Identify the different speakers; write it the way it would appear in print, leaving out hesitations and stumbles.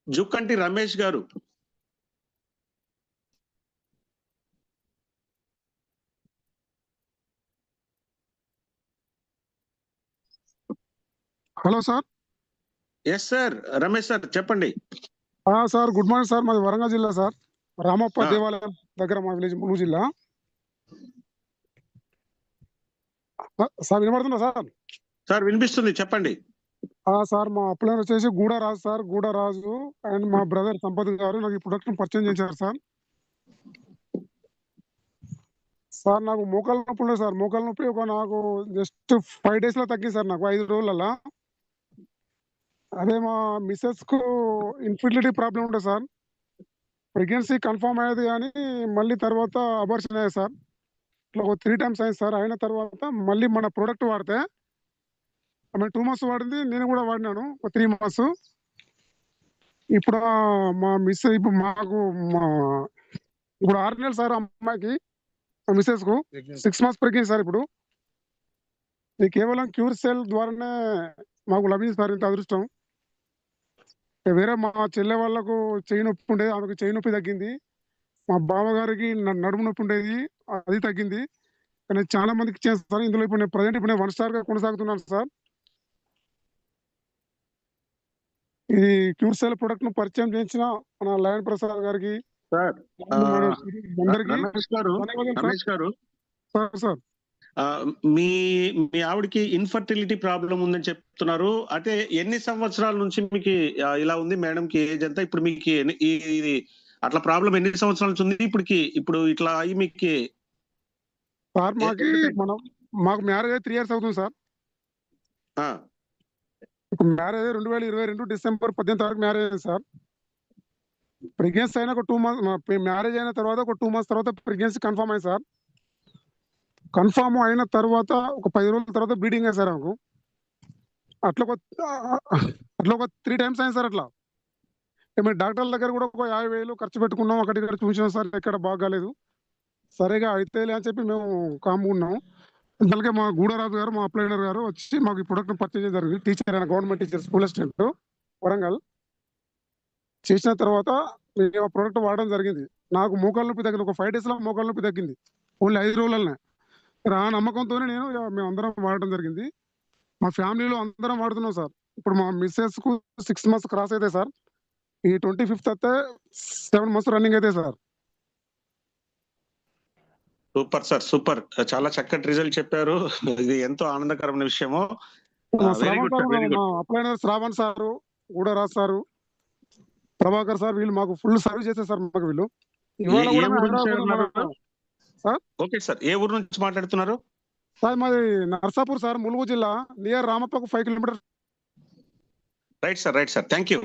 Speaker 1: జుక్కంటి రమేష్ గారు.
Speaker 2: Hello sir.
Speaker 1: Yes sir, Ramesh sir చెప్పండి.
Speaker 2: Sir good morning sir. మాది వరంగల్ జిల్లా సార్. రామప్ప
Speaker 1: ఆ.
Speaker 2: దేవాలయం దగ్గర మా విలేజ్ ములుగు జిల్లా. సార్ వినపడుతుందా సార్?
Speaker 1: సార్ వినిపిస్తుంది, చెప్పండి.
Speaker 2: సార్ మా అప్లైన్ వచ్చేసి గూడరాజు సార్. గూడరాజు అండ్ మా బ్రదర్ సంపత్ గారు నాకు ఈ ప్రొడక్ట్ పరిచయం చేశారు సార్. సార్ నాకు మోకాల నొప్పి ఉండదు సార్. మోకాల నొప్పి నాకు జస్ట్ 5 days లో తగ్గింది సార్. నాకు 5 రోజులలో. అదే మా మిస్సెస్ కు ఇన్ఫర్టిలిటీ ప్రాబ్లం ఉంటుంది సార్. ప్రెగ్నెన్సీ కన్ఫర్మ్ అయ్యేది కానీ మళ్ళీ తర్వాత అబార్షన్ అయ్యేది సార్. ఇట్లా ఒక 3 times అయింది సార్. అయిన తర్వాత మళ్ళీ మన ప్రోడక్ట్ వాడితే ఆమె 2 months వాడింది, నేను కూడా వాడినాను ఒక 3 months. ఇప్పుడు మా మిస్ ఇప్పుడు మాకు ఇప్పుడు 6 నెలలు సార్ అమ్మాయికి, మా మిస్సెస్ కు 6 months ప్రెగ్నెన్సీ సార్. ఇప్పుడు ఇది కేవలం క్యూర్ సెల్ ద్వారానే మాకు లభించింది సార్ ఇంత అదృష్టం. వేరే మా చెల్లె వాళ్ళకు చెయ్యి నొప్పి ఉండేది, ఆమెకు చెయ్యి నొప్పి తగ్గింది. మా బావగారికి నడుము నొప్పి ఉండేది, అది తగ్గింది. కానీ చాలా మందికి చేస్తారు. ఇందులో ఇప్పుడు నేను ప్రజెంట్ 1 star గా కొనసాగుతున్నాను సార్. ఇది క్యూర్ సెల్ ప్రొడక్ట్ ను పరిచయం చేయించిన మన లయన్ ప్రసాద్ గారికి,
Speaker 1: సార్
Speaker 2: అందరికీ
Speaker 1: రమేష్ గారు, రమేష్ గారు
Speaker 2: సార్. సార్
Speaker 1: మీ మీ ఆవిడకి ఇన్ఫర్టిలిటీ ప్రాబ్లం ఉందని చెప్తున్నారు. అయితే ఎన్ని సంవత్సరాల నుంచి మీకు ఇలా ఉంది? మేడం కి ఏజ్ ఎంత? ఇప్పుడు మీకు ఇది అట్లా ప్రాబ్లం ఎన్ని సంవత్సరాల నుంచి ఉంది? ఇప్పుడు ఇట్లా అయ్యి మీకు
Speaker 2: సార్ మాకు మ్యారేజ్ అయ్యి 3 years అవుతుంది సార్. ఇప్పుడు మ్యారేజ్ 2022 December 18 మ్యారేజ్ అయింది సార్. ప్రెగ్నెన్సీ అయిన ఒక 2 months, మ్యారేజ్ అయిన తర్వాత ఒక 2 months తర్వాత ప్రెగ్నెన్సీ కన్ఫర్మ్ అయింది సార్. కన్ఫర్మ్ అయిన తర్వాత ఒక 10 రోజుల తర్వాత బ్లీడింగ్ అయ్యింది సార్ నాకు. అట్లా ఒక 3 times అయింది సార్. అట్లా మేము డాక్టర్ల దగ్గర కూడా ఒక 50,000 ఖర్చు పెట్టుకున్నాం, అక్కడి చూసాం సార్, ఎక్కడ బాగాలేదు. సరిగా అయితేలే అని చెప్పి మేము కామ్గున్నాం. అందుకే మా గూడరాజు గారు, మా అప్లైనర్ గారు వచ్చి మాకు ఈ ప్రొడక్ట్ పర్చేజ్ చేయడం జరిగింది. టీచర్ అయిన government teacher, school assistant Warangal. చేసిన తర్వాత మేము ఆ ప్రోడక్ట్ వాడడం జరిగింది. నాకు మోకాల నొప్పి తగ్గింది. ఒక 5 days లో మోకాల నొప్పి తగ్గింది, ఓన్లీ 5 రోజులనే. ఆ నమ్మకంతోనే నేను మేము అందరం వాడడం జరిగింది. మా ఫ్యామిలీలో అందరం వాడుతున్నాం సార్. ఇప్పుడు మా మిస్సెస్ కు 6 months క్రాస్ అయితే సార్. ఈ 25th అయితే 7 months రన్నింగ్ అయితే సార్.
Speaker 1: Super sir, super. చాలా చక్కటి రిజల్ట్ చెప్పారు. ఇది ఎంతో ఆనందకరమైన విషయము.
Speaker 2: మా upliner Shravan sir, Gudaraju sir, Prabhakar sir, వీళ్ళు మాకు ఫుల్ సర్వీస్ చేస్తారు సార్. మాకు వీళ్ళు
Speaker 1: ఓకే సార్, ఏ ఊరు నుంచి మాట్లాడుతున్నారు?
Speaker 2: సార్ మాది నర్సాపూర్ సార్, ములుగు జిల్లా, నియర్ రామప్పకు 5 kilometers.
Speaker 1: Right sir, thank you.